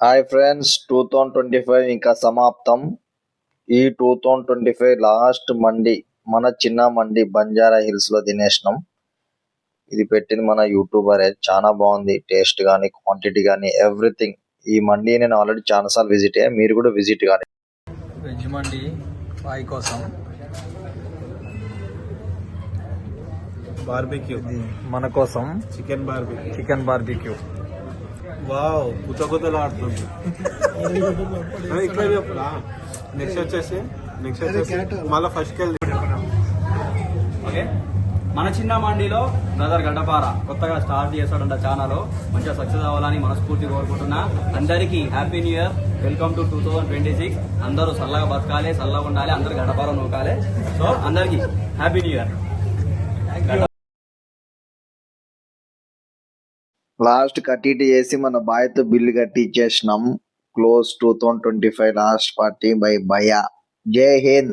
Hi friends, 2025 ఇంకా సమాప్తం. ఈ 2025 లాస్ట్ మండి మన చిన్న మండి బంజారా హిల్స్ లో తినేసినాం. ఇది పెట్టింది మన యూట్యూబరే. చాలా బాగుంది, టేస్ట్ కానీ క్వాంటిటీ కానీ ఎవ్రీథింగ్. ఈ మండి నేను ఆల్రెడీ చాలా సార్లు విజిట్ అయ్యా, మీరు కూడా విజిట్ కానీ. వెజ్ మండి బాయ్ కోసం బార్బిక్యూ మన కోసం చికెన్ బార్బిక్యూ వావ్ కుతకుతలాడుతుంది. ఇక్కడ నెక్స్ట్ వచ్చేసి మళ్ళీ ఫస్ట్కి వెళ్ళి ఓకే, మన చిన్న మండిలో బ్రదర్ గడ్డపార కొత్తగా స్టార్ట్ చేస్తాడంట ఛానల్. మంచిగా సక్సెస్ అవ్వాలని మనస్ఫూర్తి కోరుకుంటున్నా. అందరికీ happy new year, welcome to 2026. అందరూ చల్లగా బతకాలి, చల్లగా ఉండాలి, అందరు గడ్డపార నూకాలి. సో అందరికీ హ్యాపీ న్యూ ఇయర్. లాస్ట్ కట్టి చేసి మన బాయ్తో బిల్లు కట్టి ఇచ్చేసినాం. క్లోజ్ 2025 లాస్ట్ పార్టీ బై భయ. జై హింద్.